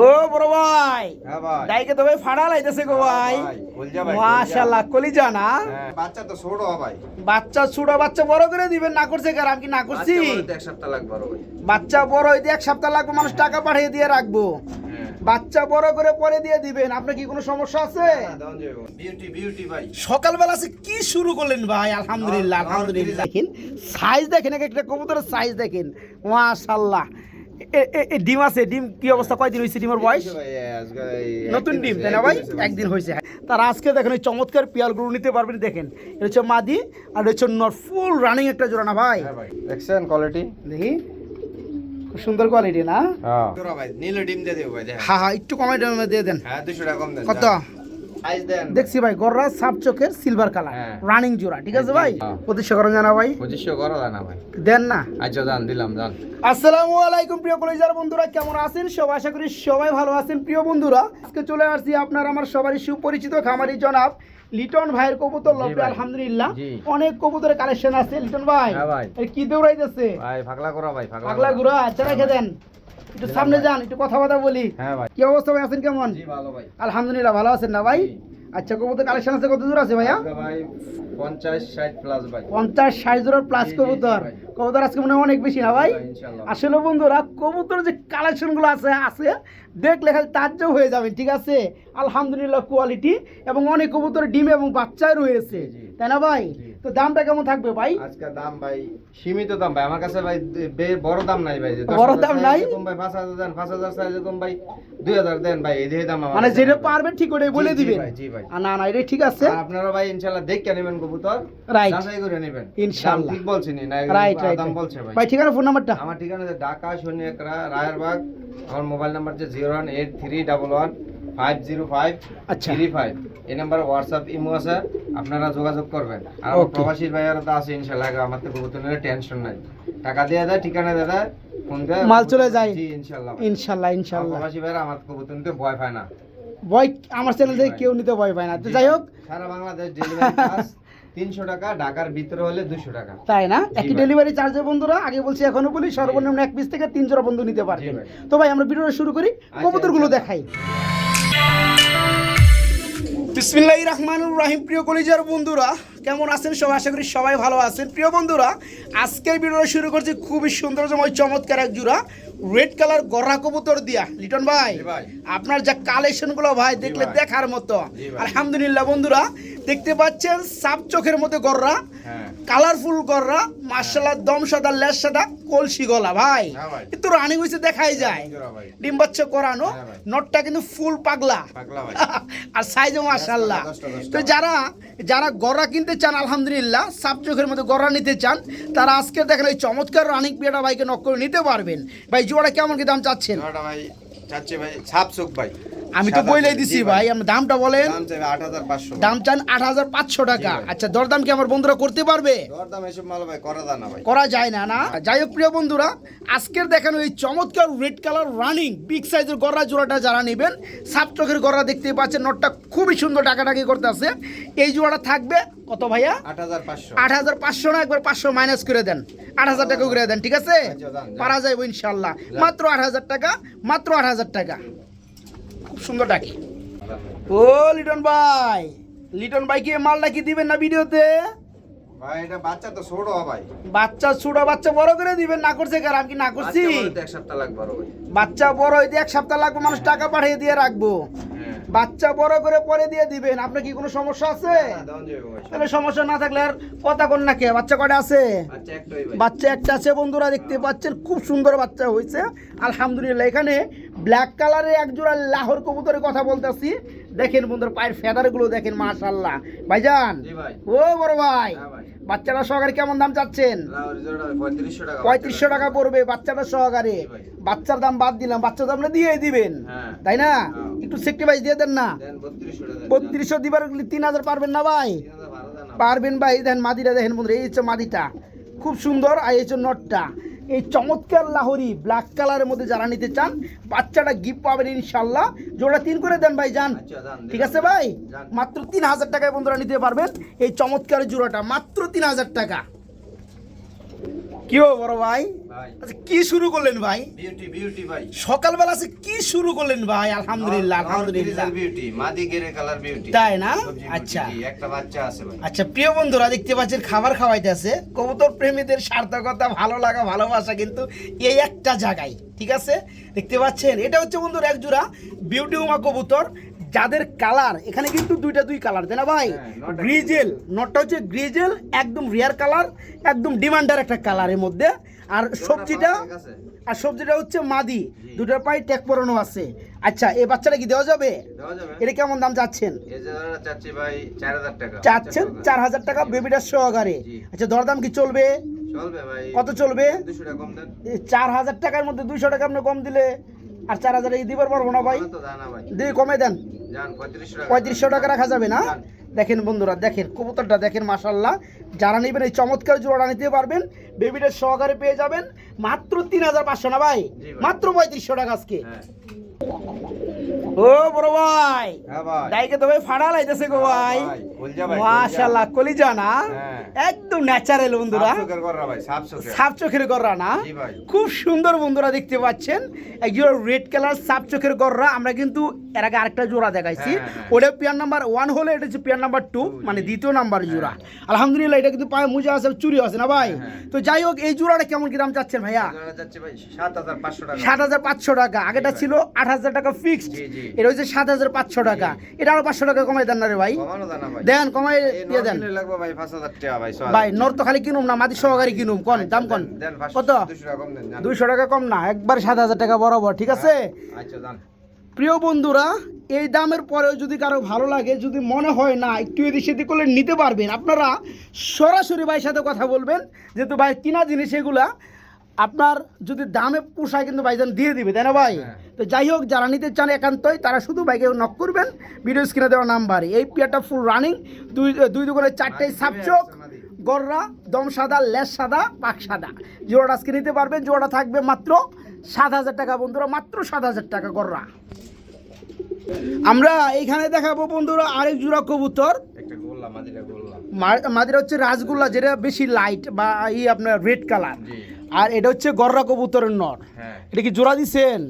ও বড় ভাই, হ্যাঁ ভাই। ডাইকে তো ভাই ফাড়া লাইতেছে গো ভাই। কলজা ভাই, মাশাআল্লাহ, কলিজা না? হ্যাঁ, বাচ্চা তো ছোট ভাই। বাচ্চা ছোট, বাচ্চা বড় করে দিবেন না করছে কার? আমি কি না করছি? বাচ্চা বড় তো এক সপ্তাহ লাগবে আরো ভাই। বাচ্চা বড় হইতে এক সপ্তাহ লাগবে, মানুষ টাকা পাঠিয়ে দিয়ে রাখবো। হ্যাঁ। বাচ্চা বড় করে পরে দিয়ে দিবেন। আপনার কি কোনো সমস্যা আছে? বিউটি ভাই। সকালবেলা সে কি শুরু করলেন ভাই? আলহামদুলিল্লাহ, আলহামদুলিল্লাহ। দেখেন সাইজ, দেখেন এক একটা কবুতরের সাইজ দেখেন, মাশাআল্লাহ। ডিম আছে, ডিম কি অবস্থা? কয়দিন হয়েছে ডিমের বয়স? নতুন ডিম তাই না ভাই? একদিন হয়েছে। তার আজকে দেখেন এই চমৎকার পিয়ালগুলো নিতে পারবেন। দেখেন এটা হচ্ছে মাদি আর এটা হচ্ছে নর, ফুল রানিং একটা জোড়া না ভাই? দেখছেন কোয়ালিটি? দেখি খুব সুন্দর কোয়ালিটি না? হ্যাঁ ভাই, নীল ডিম দিয়ে দেব ভাই। হ্যাঁ হ্যাঁ, একটু কমাই দিয়ে দেন। হ্যাঁ 200 টাকা কম দেন। কত? সাইজ দেন। দেখছি ভাই গররা সাপ চোখের সিলভার কালার, হ্যাঁ। রানিং জোড়া, ঠিক আছে ভাই? হ্যাঁ। 2500 করেন জানা ভাই? 2500 করো না ভাই। দেন না? আচ্ছা দান দিলাম দান। আসসালামু আলাইকুম প্রিয় কলেজার বন্ধুরা, কেমন আছেন সবাই? আশা করি সবাই ভালো আছেন। প্রিয় বন্ধুরা, আজকে চলে আসছি আপনার আমার সবারই সুপরিচিত খামারি জনাব লিটন ভাইয়ের কবুতর লবে। ভাই। আলহামদুলিল্লাহ জি। অনেক কবুতরের কালেকশন আছে। লিটন ভাই, হ্যাঁ ভাই। এই কি দৌড়াইতেছে ভাই পাগলা করা ভাই, পাগলা গুড়া? আচ্ছা রেখে দেন, একটু সামনে যান, একটু কথা বলি। হ্যাঁ ভাই। কি অবস্থা ভাই, আছেন কেমন? জি ভালো ভাই। আলহামদুলিল্লাহ, ভালো আছেন না ভাই? জি। আচ্ছা, কবুতর কালেকশন আছে কত দূর আছে ভাইয়া? আজকে ভাই 50-60 প্লাস ভাই। 50-60 জোড়ার প্লাস জি, জি, কবুতর। ভাই। কবুতর আজকে মনে হয় অনেক বেশি না ভাই? ইনশাআল্লাহ। আসলে বন্ধুরা, কবুতর যে কালেকশন গুলো আছে দেখলে খালি তাজ্জব হয়ে যাবেন, ঠিক আছে? আলহামদুলিল্লাহ কোয়ালিটি, এবং অনেক কবুতর ডিম এবং বাচ্চায় রয়েছে, জি, জি। তাই না ভাই? জি। তো দামটা কেমন থাকবে ভাই? আজকে দাম ভাই সীমিত দাম ভাই, আমার কাছে ভাই বড় দাম নাই ভাই। যে বড় দাম নাই? কম ভাই 5000 দেন, 5000 সাইজে কম ভাই 2000 দেন ভাই, এই যে দাম আমার মানে কাছে যেটা নাই ভাই। পারবেন ঠিক ওটাই বলে জি, জি দিবেন। ভাই, জি ভাই। না না, এটা ঠিক আছে। আর আপনারা ভাই ইনশাআল্লাহ দেখে নেবেন কবুতর, Right. যাচাই করে নেবেন ইনশাআল্লাহ। দাম ঠিক বলছিনি না, রাইট রাইট দাম বলছে ভাই। ভাই, ঠিকানা ফোন নাম্বারটা? আমার ঠিকানা হচ্ছে ঢাকা শনিয়াকড়া রায়েরবাগ। আমার মোবাইল নাম্বার হচ্ছে 018311505 আচ্ছা। 35। এই নাম্বারে হোয়াটসঅ্যাপ ইমো আছে, আপনারা যোগাযোগ করবেন। আর আমার Okay. প্রবাসী ভাইয়ারা তো আছে ইনশাআল্লাহ, আমার তো কবুতর নিয়ে টেনশন নাই। টাকা দিয়ে দেয়, ঠিকানা দিয়ে দেয়, ফোন দেয়, মাল চলে যায়। জি ইনশাআল্লাহ ভাই। ইনশাল্লাহ আমার ইনশাল্লাহ। প্রবাসী ভাইয়ারা আমার কবুতর নিতে ভয় পায় না। ভয় আমার চ্যানেল থেকে কেউ নিতে ভয় পায় না। তো যাই হোক, সারা বাংলাদেশ ডেলিভারি চার্জ 300 টাকা, ঢাকার ভিতরে হলে 200 টাকা। তাই না? জি একই ভাই। ডেলিভারি চার্জের বন্ধুরা, আগে বলছি এখনো বলি, সর্বনিম্ন 1 পিস থেকে 3 জোড়া বন্ধু নিতে পারবেন। জি ভাই। তো ভাই আমরা ভিডিওটা শুরু করি, কবুতরগুলো ইনশাআল্লাহ। দেখাই। বিসমিল্লাহির রহমানির রহিম। প্রিয় কলিজার বন্ধুরা, কেমন আছেন সবাই? আশা করি সবাই ভালো আছেন। প্রিয় বন্ধুরা, আজকের ভিডিওটা শুরু করছি খুবই সুন্দরময় চমৎকার এক জোড়া রেড কালার গররা কবুতর দিয়া। লিটন ভাই, জি ভাই। আপনার যা কালেকশনগুলো ভাই দেখলে ভাই। দেখার মতো। জি ভাই। আলহামদুলিল্লাহ বন্ধুরা, দেখতে পাচ্ছেন সাপ চোখের মধ্যে গররা, হ্যাঁ। কালারফুল গররা, মাশাআল্লাহ, দম সাদা, লেজ সাদা, কলসি গলা ভাই। হ্যাঁ ভাই। কিন্তু রানিং হইছে দেখাই যায়, জোড়া ভাই। ডিম বাচ্চা করানো, হ্যাঁ ভাই। নটটা কিন্তু ফুল পাগলা পাগলা ভাই। আর সাইজও মাশাআল্লাহ। 10টা। তো যারা গররা কিনতে চান, আলহামদুলিল্লাহ সাপ চোখের মধ্যে গররা নিতে চান, তারা আজকে দেখেন এই চমৎকার রানিং পিয়াটা ভাইকে নক করে নিতে পারবেন। ভাই জোড়া কেমন কি দাম চাচ্ছেন? জোড়াটা ভাই চাচ্ছি ভাই ছাপ চোখ ভাই। আমি তো সাদা বলেই চোখ। দিছি জি ভাই, আমার দামটা বলেন। দাম চাইবে 8500। দাম চান 8500 টাকা। জি ভাই। আচ্ছা, দরদাম কি আমার বন্ধুরা করতে পারবে? দরদাম এসব মাল ভাই করা যায় না ভাই। করা যায় না না? যাই হোক প্রিয় বন্ধুরা, আজকের দেখানো এই চমৎকার রেড কালার রানিং বিগ সাইজের গররা জোড়াটা যারা নেবেন, সাপ চোখের গররা দেখতে পাচ্ছেন, নটটা খুবই সুন্দর ডাকাডাকি করতে আছে। এই জোড়াটা থাকবে কত ভাইয়া? 8500। 8500 না, একবার 500 মাইনাস করে দেন, 8000 টাকা করে দেন, ঠিক আছে? আচ্ছা, যান। পারা যাইব ইনশাল্লাহ। মাত্র 8000 টাকা, মাত্র 8000 টাকা। খুব সুন্দর ডাকি। ও লিটন ভাই, লিটন ভাই কি মালটা কি দিবেন না ভিডিওতে? ভাই এটা বাচ্চা তো ছোট ভাই। বাচ্চা ছোট, বাচ্চা বড় করে দিবেন না করছে কার? আমি কি না করছি? বাচ্চা বড় তো এক সপ্তাহ লাগবে আরো ভাই। বাচ্চা বড় হইতে 1 সপ্তাহ লাগবে, মানুষ টাকা পাঠিয়ে দিয়ে রাখবো। হ্যাঁ। বাচ্চা বড় করে পরে দিয়ে দিবেন। আপনার কি কোনো সমস্যা আছে? না, দাম যাবে ভাই। তাহলে সমস্যা না থাকলে আর কথা কোন না কে? বাচ্চা কয়টা আছে? বাচ্চা একটাই ভাই। বাচ্চা একটা আছে বন্ধুরা, দেখতে পাচ্ছেন খুব সুন্দর বাচ্চা হয়েছে আলহামদুলিল্লাহ। এখানে ব্ল্যাক কালারের এক জোড়া লাহোর কবুতরের কথা বলতেছি। দেখেন বন্ধুরা, পায়ের ফেদার গুলো দেখেন, মাশাআল্লাহ। ভাইজান, জি ভাই। ও বড় ভাই, হ্যাঁ ভাই। বাচ্চাটা সহকারে কেমন দাম চাচ্ছেন? লাহোরি জোড়া 3500 টাকা। 3500 টাকা পড়বে বাচ্চাটা সহকারে। জি ভাই। বাচ্চার দাম বাদ দিলাম, বাচ্চার দাম দিয়ে দিবেন, হ্যাঁ। তাই না? হ্যাঁ। একটু সেক্রিফাইস দিয়ে দেন না। দেন 3200 টাকা দেন। 3200 দিবার 3000 পারবেন না ভাই? 3000 ভালো দেন না। পারবেন ভাই। দেখেন মাদিটা দেখেন বন্ধুরা, এই হচ্ছে মাদিটা, খুব সুন্দর। আর এই হচ্ছে নটটা। এই চমৎকার লাহোরি ব্ল্যাক কালারের মধ্যে যারা নিতে চান, বাচ্চাটা গিফট পাবেন ইনশাল্লাহ। জোড়া 3 করে দেন ভাই, যান। আচ্ছা যান। ঠিক আছে ভাই? যান। মাত্র 3000 টাকায় বন্ধুরা নিতে পারবেন এই চমৎকার জোড়াটা, মাত্র 3000 টাকা। কি হো বড় ভাই, ভাই আচ্ছা কি শুরু করলেন ভাই? বিউটি বিউটি ভাই সকালবেলা আছে কি শুরু করলেন ভাই? আলহামদুলিল্লাহ আলহামদুলিল্লাহ। বিউটি মাদি গেরে কালার বিউটি তাই না? সবজি আচ্ছা বিউটি, একটা বাচ্চা আছে ভাই। আচ্ছা প্রিয় বন্ধুরা দেখতে পাচ্ছেন খাবার খাওয়াইতেছে। কবুতর প্রেমীদের সার্থকতা, ভালো লাগা, ভালোবাসা কিন্তু এই একটা জায়গায়, ঠিক আছে? দেখতে পাচ্ছেন এটা হচ্ছে বন্ধুরা এক জোড়া বিউটি উমা কবুতর, যাদের কালার এখানে কিন্তু দুই কালার, তাই না ভাই? হ্যাঁ, নটটা গ্রিজেল, নটটা হচ্ছে গ্রিজেল, একদম রিয়ার কালার, একদম ডিমান্ডার একটা কালারের মধ্যে। আর সবজিটা, আর সবজিটা হচ্ছে মাদি, দুটোর পায়ে ট্যাগ পরানো আছে। আচ্ছা এই বাচ্চাটা কি দেওয়া যাবে? দেওয়া যাবে। এটা কেমন দাম চাচ্ছেন? এই যে চাচ্ছি ভাই 4000 টাকা। চাচ্ছেন 4000 টাকা বেবিটার সহকারে। জি। আচ্ছা দরদাম কি চলবে? চলবে ভাই। কত চলবে? 200 টাকা কম দেন। 4000 টাকার মধ্যে 200 টাকা আপনি কম দিলে আর 4000 দিবার পারবো না ভাই। তো দানা ভাই। দিয়ে কমে দেন, জান 3500 টাকা। 3500 টাকা রাখা যাবে না? যান। দেখেন বন্ধুরা, দেখেন কবুতরটা দেখেন, মাশাআল্লাহ। যারা নেবেন এই চমৎকার জোড়াটা নিতে পারবেন, বেবিটার সহকারে পেয়ে যাবেন মাত্র 3500 না ভাই, জি ভাই। মাত্র 3500 টাকা আজকে। হ্যাঁ। ও বড় ভাই, হ্যাঁ ভাই। দাইকে তো ভাই ফাড়া লাইতেছে গো ভাই। কলজা ভাই। মাশাআল্লাহ, কলিজা না? হ্যাঁ। একদম ন্যাচারাল বন্ধুরা, সাফ চোখের গররা ভাই, সাফ চোখের। সাপ চোখের গররা না? জি ভাই। খুব সুন্দর বন্ধুরা দেখতে পাচ্ছেন, একজোড়া রেড কালার সাপ চোখের গররা। আমরা কিন্তু এর আগে আরেকটা জোড়া দেখাইছি, হ্যাঁ, হ্যাঁ। ওটা পেয়ার নাম্বার 1 হলে এটা হচ্ছে পেয়ার নাম্বার 2, মানে দ্বিতীয় নাম্বার জোড়া। আলহামদুলিল্লাহ এটা কিন্তু পায়ে মুজা আছে, চুরি আছে না ভাই? হ্যাঁ। তো যাই হোক এই জোড়াটা কেমন কি দাম চাচ্ছেন ভাইয়া? জোড়া যাচ্ছে ভাই 7500 টাকা। 7500 টাকা। আগেটা ছিল 8000 টাকা ফিক্সড, জি, জি। এটা হচ্ছে 7500 টাকা। এটা আরো 500 টাকা কমাই দেন না রে ভাই? কমানো জানা ভাই। দেন, কমাই এই দিয়ে দেন নরমালি লাগবে ভাই 5000 টাকা ভাই। 6000 ভাই। নর তো খালি কিনুম না, মাদি সহকারী কিনুম, কোন দাম কোন? দেন কত? 200 টাকা কম দেন জান। 200 টাকা কম না, একবার 7000 টাকা বরাবর, ঠিক আছে? আচ্ছা জান। প্রিয় বন্ধুরা, এই দামের পরেও যদি কারো ভালো লাগে, যদি মনে হয় না একটু এদিক সেদিক করলে নিতে পারবেন, আপনারা সরাসরি ভাইয়ের সাথে কথা বলবেন, যেহেতু ভাই কিনা জিনিস এগুলা, আপনার যদি দামে পোষায় কিন্তু ভাইজান দিয়ে দিবে, তাই না ভাই? হ্যাঁ। তো যাই হোক, যারা নিতে চান একান্তই, তারা শুধু বাইকে নক করবেন ভিডিও স্ক্রিনে দেওয়া নাম্বারে। এই পেয়ারটা ফুল রানিং, দুই দুগুণে 4টাই সাপচোক, গররা, দম সাদা, লেজ সাদা, পাক সাদা। জোড়াটা আজকে নিতে পারবেন, জোড়াটা থাকবে মাত্র 7000 টাকা বন্ধুরা, মাত্র 7000 টাকা গররা। আমরা এইখানে দেখাবো বন্ধুরা আরেক জোড়া কবুতর, একটা গোল্লা মাদিটা গোল্লা। মাদিরা হচ্ছে রাসগোল্লা, যেটা বেশি লাইট বা আপনার রেড কালার। জি। আর এটা হচ্ছে গররা কবুতরের নর। হ্যাঁ। এটা কি জোড়া দিছেন?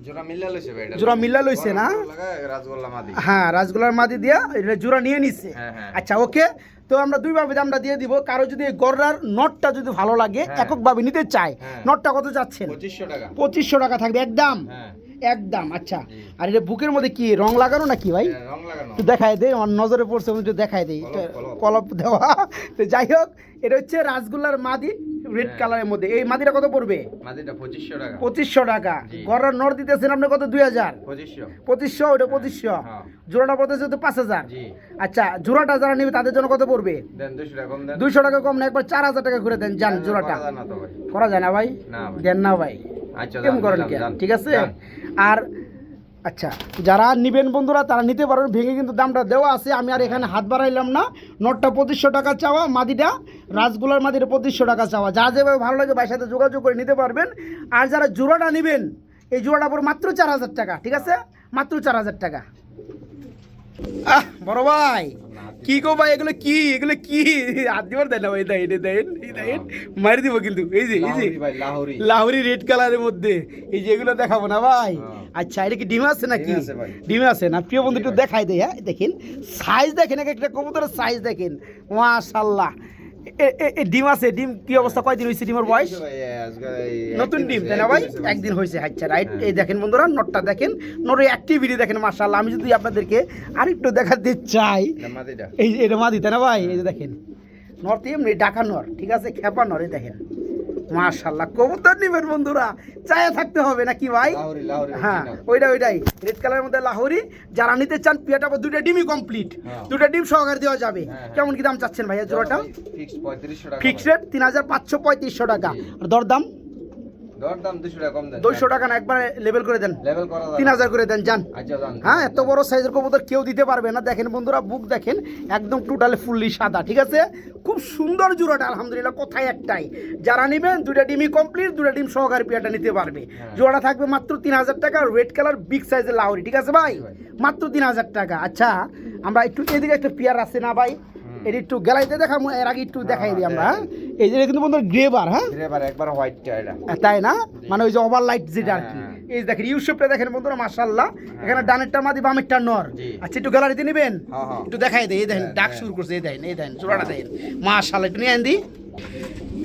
জোড়া মিল্লা লইছে ভাই এটা। জোড়া মিল্লা লইছে না? লাগা রাজগোল্লা মাদি। হ্যাঁ, রাসগোল্লার মাদি দিয়া এটা জোড়া নিয়ে নিছে। হ্যাঁ, হ্যাঁ। আচ্ছা ওকে, তো আমরা দুইভাবে দামটা দিয়ে দিব। কারো যদি এই গররার নটটা যদি ভালো লাগে, হ্যাঁ। এককভাবে নিতে চায়, হ্যাঁ। নটটা কত যাচ্ছেন? 2500 টাকা। 2500 টাকা থাকবে একদম, হ্যাঁ। একদম। আচ্ছা, জি। আর এটা বুকের মধ্যে কি রং লাগানো নাকি ভাই? হ্যাঁ, রং লাগানো। একটু দেখাই দেই, আমার নজরে পড়ছে, আমি একটু দেখাই দেই। কলপ, কলপ। কলপ দেওয়া। তো যাই হোক, এটা হচ্ছে রাসগোল্লার মাদি, রেড হ্যাঁ। কালারের মধ্যে। এই মাদিটা কত পড়বে? মাদিটা 2500 টাকা। 2500 টাকা। জি। গররার নর দিতেছেন আপনি কত? 2000। 2500। 2500, ওটা 2500। হ্যাঁ। জোড়াটা পড়তেছে তো 5000। জি। আচ্ছা, জোড়াটা যারা নেবে তাদের জন্য কত পড়বে? দেন 200 টাকা কম দেন। 200 টাকা কম না, একবার 4000 টাকা করে দেন যান জোড়াটা। করা যায় না তো ভাই। করা যায় না ভাই? না ভাই। দেন না ভাই, আচ্ছা কেমন জান, করেন দিলাম, কি? জান। ঠিক আছে। জান। আর আচ্ছা, যারা নিবেন বন্ধুরা তারা নিতে পারবেন, ভেঙে কিন্তু দামটা দেওয়া আছে। আমি আর এখানে হাত বাড়াইলাম না। নটটা 2500 টাকা চাওয়া, মাদিটা রাসগোল্লার মাদিটা 2500 টাকা চাওয়া। যা যেভাবে ভালো লাগে ভাইয়ের সাথে যোগাযোগ করে নিতে পারবেন। আর যারা জোড়াটা নেবেন, এই জোড়াটা পড়ে মাত্র 4000 টাকা, ঠিক আছে? মাত্র 4000 টাকা। বড় ভাই কি গো ভাই, এগুলো কি, এগুলো কি? হাত দিবার দেন না ভাই, দেন মারি দিব কিন্তু। এই যে লাহোরি ভাই, লাহোরি। লাহোরি রেড কালারের মধ্যে, এই যে এগুলো দেখাবো না ভাই। হ্যাঁ। আচ্ছা, এটা কি ডিম আছে নাকি? ডিম আছে ভাই। ডিম আছে না? প্রিয় বন্ধু একটু দেখাই দেয়। হ্যাঁ দেখেন সাইজ, দেখেন এক একটা কবুতরের সাইজ দেখেন, মাশাআল্লাহ। ডিম আছে, ডিম কি অবস্থা, কয়দিন হয়েছে ডিমের বয়স? ভাই, আজকে এই নতুন একদিন ডিম, হয়েছে, তাই না ভাই? একদিন হয়েছে ভাই। একদিন হয়েছে। আচ্ছা রাইট। হ্যাঁ। এই দেখেন বন্ধুরা, নটটা দেখেন, নটের অ্যাক্টিভিটি দেখেন, মাশাআল্লাহ। আমি যদি আপনাদেরকে আরেকটু দেখাতে চাই, এটা মাদিটা। এই যে এটা মাদি, তাই না ভাই? এই যে দেখেন নর এমনি ডাকা নর, ঠিক আছে, খেপা নর। এই দেখেন মাশাআল্লাহ। কবুতর নিবেন বন্ধুরা, চায়া থাকতে হবে নাকি ভাই? লাহোরি, লাহোরি। হ্যাঁ, original। ওইটাই রেড কালারের মধ্যে লাহোরি। যারা নিতে চান পিয়াটা দুইটা ডিমই কমপ্লিট, হ্যাঁ। দুইটা ডিম সহকারে দেওয়া যাবে। হ্যাঁ। কেমন কি দাম চাচ্ছেন ভাইয়া জোড়াটা? ফিক্স 3500 টাকা। ফিক্স রেট 3535 টাকা। জি। আর দরদাম দরদাম 200 টাকা কম দেন। 200 টাকা না, একবার লেভেল করে দেন, লেভেল করা যায়। 3000 করে দেন যান। আচ্ছা জান। হ্যাঁ, এত বড় সাইজের কবুতর কেউ দিতে পারবে না। দেখেন বন্ধুরা, বুক দেখেন একদম টোটালি ফুললি সাদা, ঠিক আছে? খুব সুন্দর জোড়াটা, আলহামদুলিল্লাহ। কথাই একটাই, যারা নেবেন দুইটা ডিমই কমপ্লিট, দুইটা ডিম সহকারে পিয়াটা নিতে পারবে। হ্যাঁ। জোড়াটা থাকবে মাত্র 3000 টাকা, রেড কালার বিগ সাইজের লাহোরি, ঠিক আছে ভাই? জি ভাই। মাত্র 3000 টাকা। আচ্ছা, আমরা একটু এদিকে একটা পেয়ার আছে না ভাই, এটা একটু গেলাইতে দেখাবো, এর আগে একটু দেখাই দিই আমরা। হ্যাঁ, এই যে এটা কিন্তু বন্ধুরা গ্রেবার, হ্যাঁ এবার একবার হোয়াইটটা এটা। তাই না, মানে ওই যে ওভার লাইট যেটা আর কি। হ্যাঁ। এই যে দেখেন ইউসুফটা দেখেন বন্ধুরা মাশাআল্লাহ, এখানে ডানেরটা মাদি বামেরটা নর। জি। আচ্ছা একটু গ্যালারিতে নেবেন, হ্যাঁ, হ্যাঁ। একটু দেখাই দেয়। এই দেখেন হ্যাঁ, ডাক হ্যাঁ। শুরু করছে, এই দেখেন, এই দেখেন জোড়াটা দেখেন মাশাআল্লাহ। একটু নিয়ে আন দি।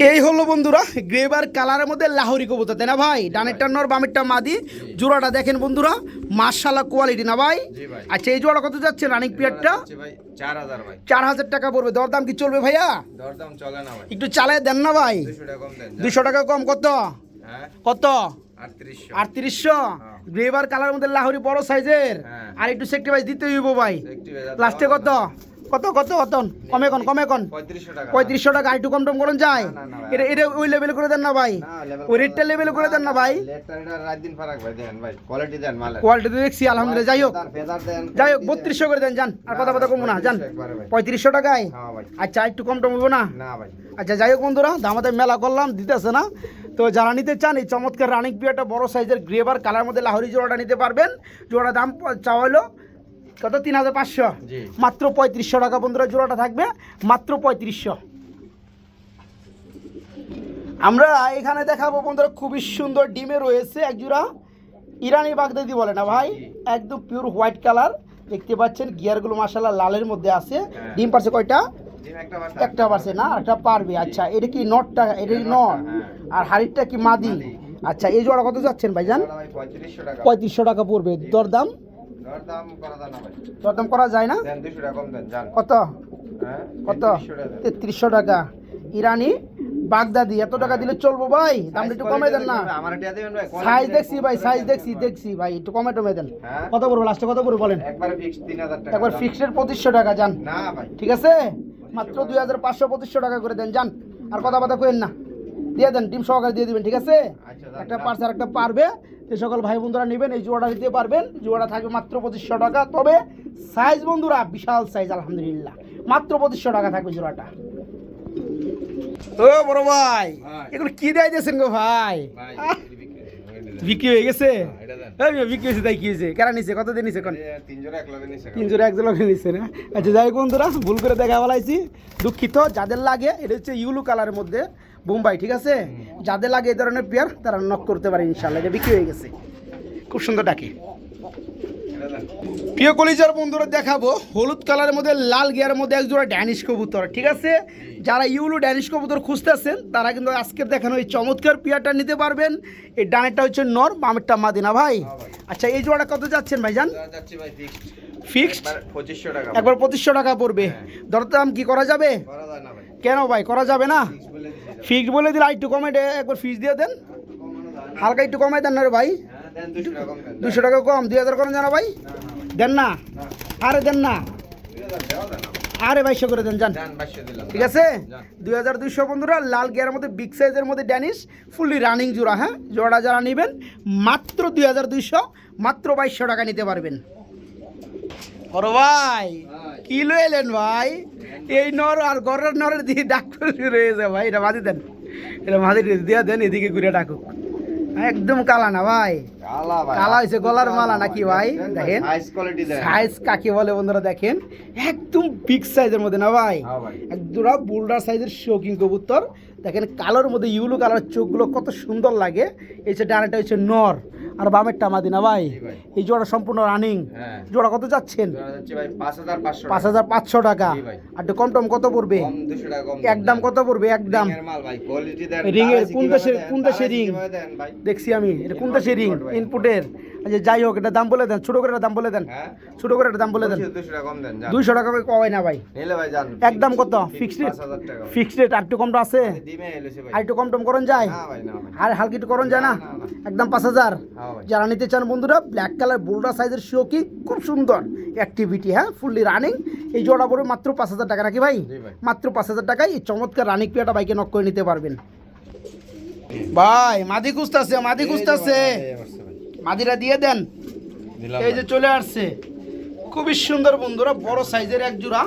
এই হলো বন্ধুরা গ্রেবার কালারের মধ্যে লাহোরি কবুতর, তাই না ভাই? ডানেরটা নর বামেরটা মাদি, জোড়াটা দেখেন বন্ধুরা মাশাআল্লাহ কোয়ালিটি না ভাই? জি ভাই। আচ্ছা এই জোড়া কত যাচ্ছে রানিং পিরিয়ডটা? হচ্ছে ভাই 4000 ভাই। 4000 টাকা পড়বে। দরদাম কি চলবে ভাইয়া? দরদাম চলে না ভাই। একটু চালায় দেন না ভাই। 200 টাকা কম দেন। 200 টাকা কম। কত হ্যাঁ কত? 3800। 3800। গ্রেবার কালার মধ্যে লাহোরি বড় সাইজের, হ্যাঁ। আর একটু সেক্টিভাইজ দিতে হইব ভাই। একটু বেজার লাস্টে কত কত কত কত কমে কোন কমে কোন? 3500 টাকা। 3500 টাকা। আর একটু কম টম করুন যায়? না, না, না, এটা এটা ওই লেভেল করে দেন না ভাই, না, level ওই রেটটা লেভেল করে দেন না ভাই। লেটার এটা রাত দিন ফারাক ভাই, দেন ভাই কোয়ালিটি দেন মালের। কোয়ালিটি তো দেখছি আলহামদুলিল্লাহ। যাই হোক ফেদার দেন। যাই হোক 3200 করে দেন, যান। আর কথা কথা কমবো না, যান। 3500 টাকায়। হ্যাঁ ভাই। আচ্ছা একটু কম টম হইব না? না ভাই। আচ্ছা যাই হোক বন্ধুরা, দামাদামি মেলা করলাম, দিতেছে না। তো যারা নিতে চান এই চমৎকার রানিং পিয়ারটা বড় সাইজের গ্রেবার কালার মধ্যে লাহোরি জোড়াটা নিতে পারবেন। জোড়া দাম চাওয়া হলো কত? 3500। জি। মাত্র 3500 টাকা বন্ধুরা জোড়াটা থাকবে, মাত্র 3500। আমরা এখানে দেখাবো বন্ধুরা খুবই সুন্দর ডিমে রয়েছে এক জোড়া ইরানি বাগদাদি বলে না ভাই, একদম পিওর হোয়াইট কালার। দেখতে পাচ্ছেন গিয়ারগুলো মাশাআল্লাহ লালের মধ্যে আছে। হ্যাঁ। ডিম পারছে কয়টা? ডিম একটা বাসা। একটা পারছে না, একটা পারবে। আচ্ছা এটা কি নটটা? এটা কি নট? আর হাড়িটা কি মাদি? আচ্ছা এই জোড়া কত যাচ্ছেন ভাইজান? এটা ভাই 3500 টাকা। 3500 টাকা পড়বে। দরদাম দরদাম করা যায় না ভাই। দরদাম করা যায় না? দেন 200 টাকা কম দেন, জান। কত হ্যাঁ কত? 3300 টাকা দেন। 3300 টাকা। ইরানি বাগদাদি এত টাকা দিলে চলবো ভাই? দামটা একটু কমে দেন না। আমার এটা দিবেন ভাই। সাইজ দেখছি ভাই, সাইজ দেখছি ভাই, একটু কমে টমে দেন। হ্যাঁ। কত পড়বে লাস্টে, কত পড়বে বলেন? একবারে ফিক্স 3000 টাকা। একবার ফিক্সড 2500 টাকা, যান। না ভাই। ঠিক আছে মাত্র 2500 2500 টাকা করে দেন, যান। আর কথা বাতা কইেন না, দিয়ে দেন, ডিম সহকারে দিয়ে দিবেন। ঠিক আছে আচ্ছা, যান, একটা যান। পার্স আর একটা পারবে। যে সকল ভাই বন্ধুরা নেবেন এই জোড়াটা নিতে পারবেন। জোড়া থাকবে মাত্র 2500 টাকা। তবে সাইজ বন্ধুরা বিশাল সাইজ আলহামদুলিল্লাহ, মাত্র 2500 টাকা থাকবে জোড়াটা। ও বড় ভাই ভাই। এগুলো কি দেয় দিয়েছেন গো ভাই? ভাই বিক্রি হয়ে গেছে? এটা দেন। এই বিক্রি হয়েছে, তাই কি হয়েছে? কেনা নিছে? কত দিন নিছে কোন? 3 জোড়া এক লগে নিছে। 3 জোড়া 1 লগে নিছে না? আচ্ছা যাই হোক বন্ধুরা, ভুল করে দেখা বলাইছি, দুঃখিত। যাদের লাগে এটা হচ্ছে ইউলু কালারের মধ্যে বোম্বাই, ঠিক আছে? যাদের লাগে এই ধরনের পেয়ার তারা নক করতে পারে ইনশাআল্লাহ। এটা বিক্রি হয়ে গেছে, খুব সুন্দর ডাকে। এটা দেন। প্রিয় কলিজার বন্ধুরা দেখাবো হলুদ কালারের মধ্যে লাল গিয়ারের মধ্যে এক জোড়া ড্যানিশ কবুতর, ঠিক আছে? যারা ইউলু ড্যানিশ কবুতর খুঁজতেছেন তারা কিন্তু আজকের দেখানো এই চমৎকার পেয়ারটা নিতে পারবেন। এই ডানেরটা হচ্ছে নর, বামেরটা মাদি না ভাই? আচ্ছা এই জোড়াটা কত যাচ্ছেন ভাইজান? যাচ্ছি ভাই ফিক্স। ফিক্সড 2500 টাকা। একবার 2500 টাকা পড়বে। দরদাম কি করা যাবে? করা যায় না ভাই। কেন ভাই করা যাবে না? ফিক্স বলে দিছি। ফিক্সড বলে দিলে একটু কমে একবার ফিক্স দিয়ে দেন, কমানো যায় না। হালকা একটু কমাই দেন না রে ভাই। হ্যাঁ দেন 200 টাকা কম দেন। 200 টাকা কম, 2000 করেন জানা ভাই? না না দেন না? না। আরে দেন না, 2000 দেওয়া যায় না। আরে 2200 করে দেন, যান। জান 2200 দিলাম। ঠিক আছে যান। 2200 বন্ধুরা, লাল গিয়ারের মধ্যে বিগ সাইজের মধ্যে ড্যানিশ ফুললি রানিং জোড়া। হ্যাঁ জোড়া যারা নেবেন মাত্র 2200, মাত্র 2200 টাকা নিতে পারবেন। বড় ভাই কি লো এলেন ভাই? এই নর আর গরের নরের দিয়ে ডাক শুরু হয়েছে ভাই। এটা মাঝে দেন, এটা মাঝে দিয়ে দেন, এদিকে ঘুরে ডাকুক। একদম কালা না ভাই? কালা ভাই। কালা হয়েছে গলার মালা নাকি ভাই? দেখেন সাইজ কোয়ালিটি দেন। সাইজ কাকে বলে বন্ধুরা, দেখেন একদম বিগ সাইজের মধ্যে না ভাই? হ্যাঁ ভাই। একদম বোল্ডার সাইজের শৌকিং কবুতর। দেখেন কালোর মধ্যে ইউলু কালার, চোখগুলো কত সুন্দর লাগে। এই যে ডানেটা হচ্ছে নর আর বামেরটা মাদি না ভাই? জি ভাই। এই জোড়া সম্পূর্ণ রানিং। হ্যাঁ। জোড়া কত যাচ্ছেন? যাচ্ছি ভাই 5500 টাকা। 5500 টাকা। জি ভাই। আর একটু কম টম কত পড়বে? কম 200 টাকা কম। একদম কত পড়বে? একদম রিংয়ের মাল ভাই, কোয়ালিটি দেন। রিংয়ের তারাইছি কোন কিভাবে দেশের দেন, কোন দেশের তারাইছি রিং কিভাবে দেন ভাই? দেখছি আমি? এটা কোন দেশের রিং? Input ভাই। ইনপুটের। আচ্ছা যাই হোক এটা দাম বলে দেন, ছোট করে একটা দাম বলে দেন, হ্যাঁ ছোট করে একটা দাম বলে দেন। 200 টাকা কম দেন, জান। 200 টাকা কমাই না ভাই? নিলে ভাই জান। একদম কত? Fixed rate? 5000 টাকা। Fixed rate. আর একটু কমটা আছে? দিমে এলেছে ভাই। আর একটু কম টম করন যায়? না ভাই, না ভাই। আর হালকা একটু করন যায় না? না, না, না। একদম 5000। হ্যাঁ ভাই। যারা নিতে চান বন্ধুরা ব্ল্যাক কালার বোল্ডার সাইজের শোকি, খুব সুন্দর অ্যাক্টিভিটি, হ্যাঁ ফুললি রানিং। এই জোড়া পড়বে মাত্র 5000 টাকা নাকি ভাই? জি ভাই। মাত্র 5000 টাকায় এই চমৎকার রানিং পেয়ারটা বাইকে নক করে নিতে পারবেন। ভাই মাদি খুঁজতেছে, মাদি খুঁজতেছে, এই বসছে ভাই। মাদিরা দিয়ে দেন। দিলাম এই যে চলে আসছে খুবই সুন্দর বন্ধুরা, বড় সাইজের এক জোড়া,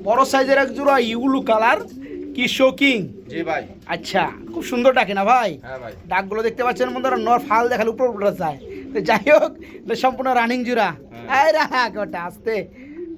বড় সাইজের এক জোড়া ইউলু কালার, কি শোকিং। জি ভাই। আচ্ছা খুব সুন্দর ডাকে না ভাই? হ্যাঁ ভাই। ডাকগুলো দেখতে পাচ্ছেন বন্ধুরা, নর ফাল দেখালে উপর উপরে যায়। তো যাই হোক এটা সম্পূর্ণ রানিং জোড়া। এই রাখ ওটা আস্তে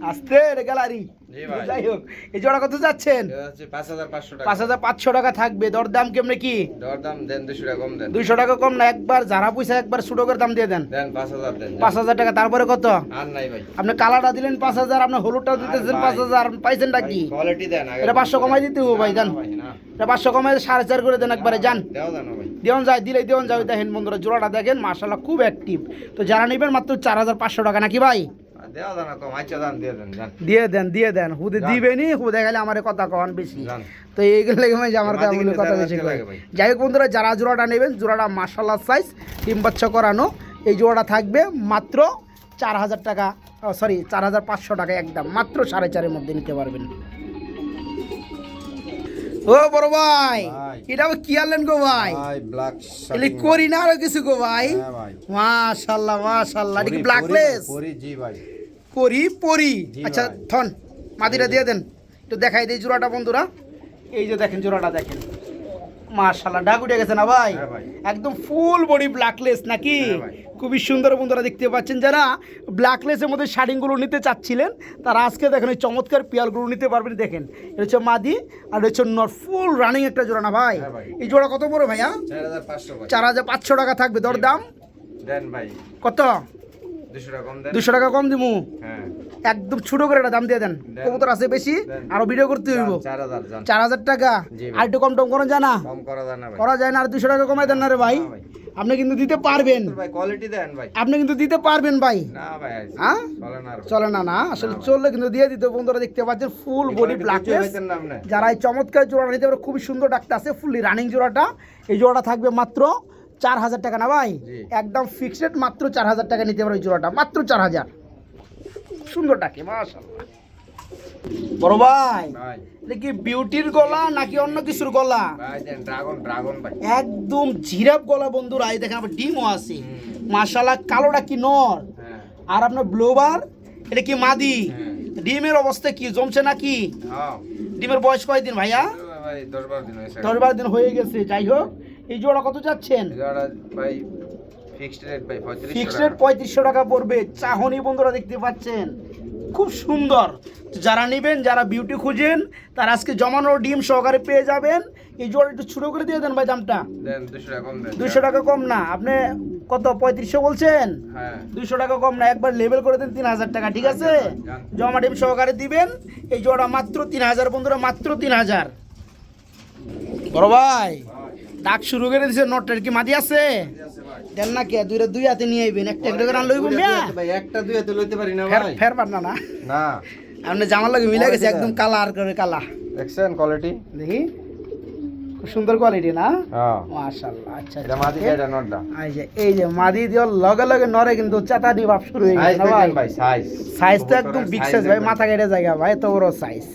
আস্তে রে গ্যালারি। জি জি ভাই। যাই হোক, এই জোড়া কত যাচ্ছেন? এটা হচ্ছে 5500 টাকা। 5500 টাকা থাকবে। দরদাম কেমনে কি? দরদাম দেন 200 টাকা কম দেন। 200 টাকা কম না, একবার যারা পয়সা একবার ছোট করে দাম দিয়ে দেন। দেন 5000 দেন। 5000 টাকা। তারপরে কত? আর নাই ভাই। আপনি কালারটা দিলেন 5000, আপনি হলুদটাও দিতেছেন ভাই। 5000, পাইছেনটা কি? কোয়ালিটি দেন আগে। এটা 500 কমাই দিতে হবে ভাই, জান। না ভাই, না। এটা 500 কমাই 4.5 করে দেন একবারে, জান। দাও দাও না ভাই। দিওন যায়, দিলেই দিওন যায়। দেখেন বন্ধুরা, জোড়াটা দেখেন, মাশাআল্লাহ খুব অ্যাক্টিভ। তো যারা নেবেন মাত্র 4500 টাকা নাকি ভাই? দাও দাও না কম, আচ্ছা দাম দিয়ে দেন জান। দিয়ে দেন। হুদে জান। দিবেনি, হুদে গেলে আমার কথা কন বেশি। জান। তো এইগুলো লেগে ভাই আমার মাঝে কিন্তু কথা 4000 বেশি টাকা কয়। লাগে ভাই। যাই হোক বন্ধুরা, যারা জোড়াটা নেবেন, জোড়াটা মাশাআল্লাহ সাইজ, ডিম বাচ্চা করানো, এই জোড়াটা থাকবে মাত্র 4000 টাকা, সরি 4500 টাকা একদম, মাত্র 4.5 মধ্যে নিতে পারবেন। ও বড় ভাই, ভাই। এটা আবার কি আনলেন গো ভাই? ভাই ব্ল্যাক এলি করি না আরো কিছু গো ভাই? হ্যাঁ ভাই। মাশাআল্লাহ মাশাআল্লাহ, এটা কি ব্ল্যাকলেস? পরি জি ভাই। পরি। জি আচ্ছা ভাই। থন মাদিটা দিয়ে দেন, একটু দেখাই দিই জোড়াটা বন্ধুরা। এই যে দেখেন জোড়াটা দেখেন, মাশাআল্লাহ ডাক উঠে গেছে না ভাই? হ্যাঁ ভাই। একদম ফুল বডি ব্ল্যাকলেস নাকি? হ্যাঁ ভাই। খুবই সুন্দর বন্ধুরা, দেখতে পাচ্ছেন। যারা ব্ল্যাকলেসের মধ্যে শাড়িগুলো নিতে চাচ্ছিলেন, তারা আজকে দেখেন এই চমৎকার পিয়ালগুলো নিতে পারবেন। দেখেন এটা হচ্ছে মাদি আর এটা হচ্ছে নর, ফুল রানিং একটা জোড়া না ভাই? হ্যাঁ ভাই। এই জোড়া কত পড়ে ভাইয়া? 4500 ভাই। 4500 টাকা থাকবে। দরদাম দেন ভাই। কত? 200 টাকা কম দেন। 200 টাকা কম দিমু। হ্যাঁ। একদম ছোট করে একটা দাম দিয়ে দেন। দেন। কবুতর আছে বেশি, দেন। আরো ভিডিও করতে হইব। 4000 জান। 4000 টাকা। জি ভাই। আর একটু কম টম করেন জানা? কম করা যায় না ভাই। করা যায় না? আর 200 টাকা কমাই দেন না রে ভাই? না ভাই। আপনি কিন্তু দিতে পারবেন, ভাই কোয়ালিটি দেন ভাই। আপনি কিন্তু দিতে পারবেন ভাই। না ভাই। হ্যাঁ? চলে না আর ভাই। চলে না, না আসলে না ভাই। চললে কিন্তু দিয়ে দিতে। বন্ধুরা দেখতে পাচ্ছেন ফুল এই বডি কোয়ালিটি ব্ল্যাকলেস। হইতেন না আপনি। যারা এই চমৎকার জোড়া নিতে পারে, খুবই সুন্দর ডাকতে আছে, ফুললি রানিং জোড়াটা। এই জোড়াটা থাকবে মাত্র 4000 টাকা না ভাই? জি। একদম ফিক্সড, মাত্র 4000 টাকা নিতে পারে এই জোড়াটা, মাত্র 4000। সুন্দর ডাকে মাশাআল্লাহ। বড় ভাই, ভাই। এটা কি বিউটির গলা নাকি অন্য কিছুর গলা? ভাই দেন ড্রাগন ভাই। একদম জিরাফ গলা বন্ধুরা। এই দেখেন আবার ডিমও আছে হুম। মাশাআল্লাহ। কালোটা কি নর, হ্যাঁ। আর আপনার ব্লোবার এটা কি মাদি? হ্যাঁ। ডিমের অবস্থা কি, জমছে নাকি? হ্যাঁ। ডিমের বয়স কয়দিন ভাইয়া? ভাই 10-12 দিন হয়েছে। 10-12 দিন হয়ে গেছে। যাই হোক, এই জোড়া কত যাচ্ছেন? এটাটা ভাই ফিক্সড রেট ভাই 3500 ফিক্সড টাকা। রেট 3500 টাকা পড়বে। চাহনি বন্ধুরা দেখতে পাচ্ছেন, খুব সুন্দর। তো যারা নেবেন, যারা বিউটি খুঁজেন, তারা আজকে জমানো ডিম সহকারে পেয়ে যাবেন। এই জোড়া একটু ছোট করে দিয়ে দেন ভাই দামটা। দেন 200 টাকা কম দেন। 200 টাকা কম না? আপনি কত 3500 বলছেন? হ্যাঁ। 200 টাকা কম না, একবার লেবেল করে দেন 3000 টাকা, ঠিক আছে? যান। জমা ডিম সহকারে দিবেন। এই জোড়া মাত্র 3000 বন্ধুরা, মাত্র 3000। বড় ভাই, ডাক শুরু করে দিছে। নটের কি মাদি আছে? দেন না কে? দুই হাতে নিয়ে আইবেন, একটা একটা করে আনলে হইব মিয়া। ভাই একটা দুই হাতে লইতে পারি না ফের ভাই। ফের পার না না? না। আপনি জামার লাগে মিলে গেছে একদম কালা আর করে কালা। দেখছেন কোয়ালিটি? দেখি খুব সুন্দর কোয়ালিটি না? হ্যাঁ। মাশাআল্লাহ। আচ্ছা এটা মাদি এটা নটটা। এই যে মাদি দেওয়ার লগে লগে নরে কিন্তু চাতানি ভাব শুরু হয়ে সাইজ গেছে না ভাই? দেখেন ভাই সাইজ। সাইজ তো একদম বিগ সাইজ ভাই, মাথা কেটে জায়গা ভাই, এত বড় সাইজ।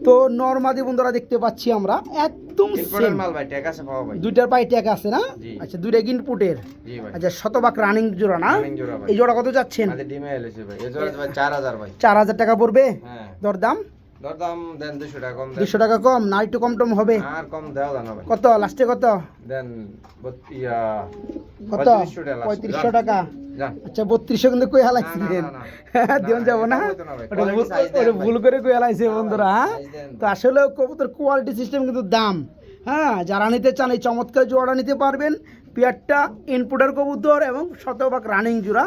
তো নরমাদি বন্ধুরা দেখতে পাচ্ছি আমরা, একদম ইম্পোর্টেড সেম। মাল ভাই, ট্যাগ আছে পাওয়া ভাই। দুইটার পাই ট্যাগ আছে না? জি। আচ্ছা, দুইটা ইনপুটের। জি ভাই। আচ্ছা, শতভাগ রানিং জোড়া না? Running জোড়া ভাই। এই জোড়া কত যাচ্ছেন? আমাদের ডিমে এলেছে ভাই। এই জোড়া ভাই 4000 ভাই। 4000 টাকা পড়বে। হ্যাঁ। দরদাম দরদাম দেন 200 টাকা কম দেন। 200 টাকা কম না? একটু কম টম হবে? আর কম দাও না ভাই। কত লাস্টে কত? দেন কত? 3500 টাকা। যান। আচ্ছা, 3200 কিন্তু কই হালাইছিলেন? না, না, দিন যাব না? এটা হইতো না ভাই। ওটা Quality size দেন ওটা ভাই। ভুল করে কই হালাইছে বন্ধুরা। হ্যাঁ? size দেন তো আসলে কবুতর কোয়ালিটি সিস্টেম কিন্তু দাম। হ্যাঁ, যারা নিতে চান এই চমৎকার জোড়া নিতে পারবেন। পেয়ারটা ইনপুটের কবুতর এবং শতভাগ রানিং জোড়া,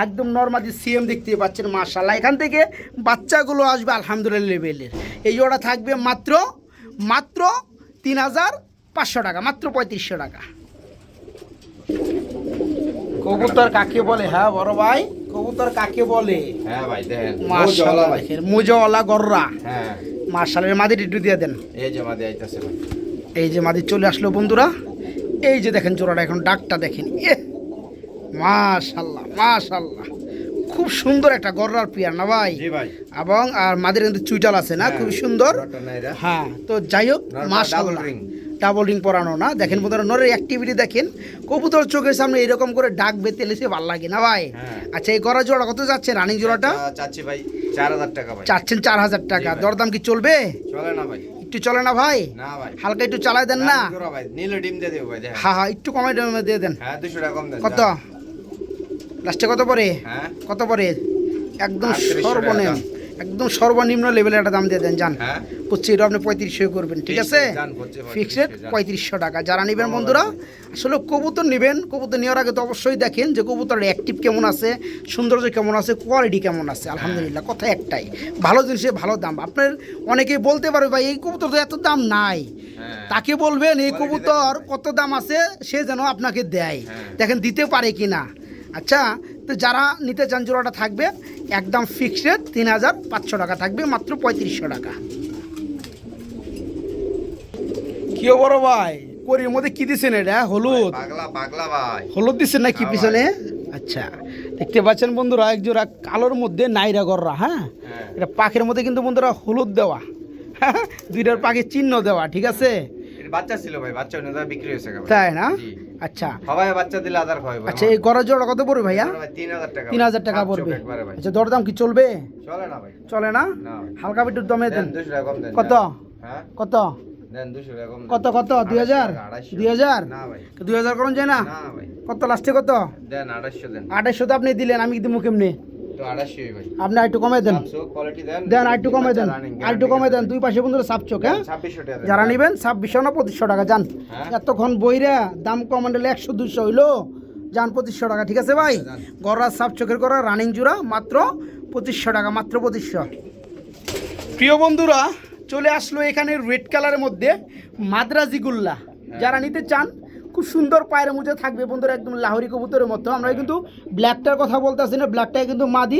একদম নরমালি সিএম দেখতে পাচ্ছেন মাশাআল্লাহ। এখান থেকে বাচ্চাগুলো আসবে আলহামদুলিল্লাহ লেভেলের। এই জোড়া থাকবে মাত্র 3500 টাকা, মাত্র 3500 টাকা। কবুতর কাকে বলে? হ্যাঁ বড় ভাই, কবুতর কাকে বলে? হ্যাঁ ভাই দেখেন। মাশাআল্লাহ ভাই। দেখেন, মুজাওয়ালা গররা। হ্যাঁ। মাশাআল্লাহ, মাদি একটু দিয়ে দেন। এই যে মাদি আইতাছে ভাই। এই যে মাদি চলে আসলো বন্ধুরা। এই যে দেখেন জোড়াটা, এখন ডাকটা দেখেন। মাশাআল্লাহ মাশাআল্লাহ, খুব সুন্দর একটা গররার পিয়ার না ভাই? জি ভাই। এবং আর মাদের কিন্তু চুইটাল আছে না, খুব সুন্দর। নটটা নাই রে। হ্যাঁ, তো যাই হোক নরমাল মাশাআল্লাহ, double ring। ডাবল রিং পরানো না? দেখেন বন্ধুরা, নরের অ্যাক্টিভিটি দেখেন। কবুতর চোখের সামনে এরকম করে ডাক বেতেলে সে ভালো লাগে না ভাই? হ্যাঁ। আচ্ছা, এই গড়া জোড়া কত যাচ্ছে রানিং জোড়াটা? চাচ্ছি ভাই 4000 টাকা ভাই। চাচ্ছেন 4000 টাকা। জি ভাই। দরদাম কি চলবে? চলে না ভাই। একটু চলে না ভাই? না ভাই। হালকা একটু চালাই দেন না? রানিং জোড়া ভাই। নীলে ডিম দিয়ে দেব ভাই দেখেন। হ্যাঁ হ্যাঁ, একটু কমাই দিয়ে দেন। হ্যাঁ 200 টাকা কম দেন। কত যান। লাস্টে কত পরে? হ্যাঁ। কত পরে? একদম 3800 টাকা সর্বনিম্ন। দাম। একদম সর্বনিম্ন লেভেলের একটা দাম দিয়ে দেন জান। হ্যাঁ বুঝছি, এটা আপনি 3500 করবেন, ঠিক আছে? জান, হচ্ছে ফিক্সড রেট 3500 টাকা। যারা নেবেন বন্ধুরা, আসলে কবুতর নেবেন, কবুতর নেওয়ার আগে তো অবশ্যই দেখেন যে কবুতরের অ্যাক্টিভ কেমন আছে, সৌন্দর্য কেমন আছে, কোয়ালিটি কেমন আছে। আলহামদুলিল্লাহ, কথা একটাই, ভালো জিনিসের ভালো দাম। আপনার অনেকেই বলতে পারবে ভাই এই কবুতর তো এত দাম নাই, তাকে বলবেন এই কবুতর কত দাম আছে, সে যেন আপনাকে দেয়, দেখেন দিতে পারে কি না। আচ্ছা, তো যারা নিতে চান জোড়াটা থাকবে একদম ফিক্সড রেট 3500 টাকা থাকবে, মাত্র 3500 টাকা। কি বড় ভাই, করির মধ্যে কি দিচ্ছেন এটা? হলুদ পাগলা পাগলা ভাই, হলুদ দিচ্ছেন নাকি পিছনে? আচ্ছা, দেখতে পাচ্ছেন বন্ধুরা এক জোড়া কালোর মধ্যে নাইরা গররা। হ্যাঁ, এটা পাখির মধ্যে কিন্তু বন্ধুরা হলুদ দেওয়া, দুইটার পাখির চিহ্ন দেওয়া, ঠিক আছে? এটা বাচ্চা ছিল ভাই, বাচ্চা অন্য জায়গায় বিক্রি হয়েছে ভাই। তাই না? আচ্ছা সবাই বাচ্চা দিলে আদার খাওয়াই ভাই। আচ্ছা, এই গড়ার জোড়া কত পড়বে ভাইয়া? 3000 টাকা। 3000 টাকা পড়বে। একবারে ভাই। আচ্ছা, দরদাম কি চলবে? চলে না ভাই, চলে না? না ভাই। হালকা একটু দমে দেন। দেন 200 টাকা কম দেন। কত? হ্যাঁ কত? দেন 200 টাকা কম দেন। কত কত? 2000? 2000? না ভাই, 2000 করুন যায় না? না ভাই, কত লাস্টে কত? দেন 2800 দেন। 2800 তো আপনি দিলেন, আমি কিন্তু কেমনি? তো 2800 ভাই। আপনি একটু কমে দেন, সব কোয়ালিটি দেন। দেন আরেকটু কমে দেন, আরেকটু কমে দেন। দুই পাশে বন্ধুরা সাপ চোখ। হ্যাঁ, 2600 টাকা দেন। যারা নেবেন 2600 না 2500 টাকা যান। হ্যাঁ। এতক্ষণ বইরা দাম কমান্ডলে 100 200 হইলো, যান 2500 টাকা, ঠিক আছে ভাই? গড়া সাপ চোখের করা রানিং জোড়া মাত্র 2500 টাকা, মাত্র 2500। প্রিয় বন্ধুরা, চলে আসলো এখানে রেড কালারের মধ্যে মাদ্রাজি গুল্লা। যারা নিতে চান, খুব সুন্দর পায়ের মুজে থাকবে বন্ধুরা, একদম লাহোরি কবুতরের মতো। আমরা কিন্তু ব্ল্যাকটার কথা বলতেছি না, ব্ল্যাকটাই কিন্তু মাদি।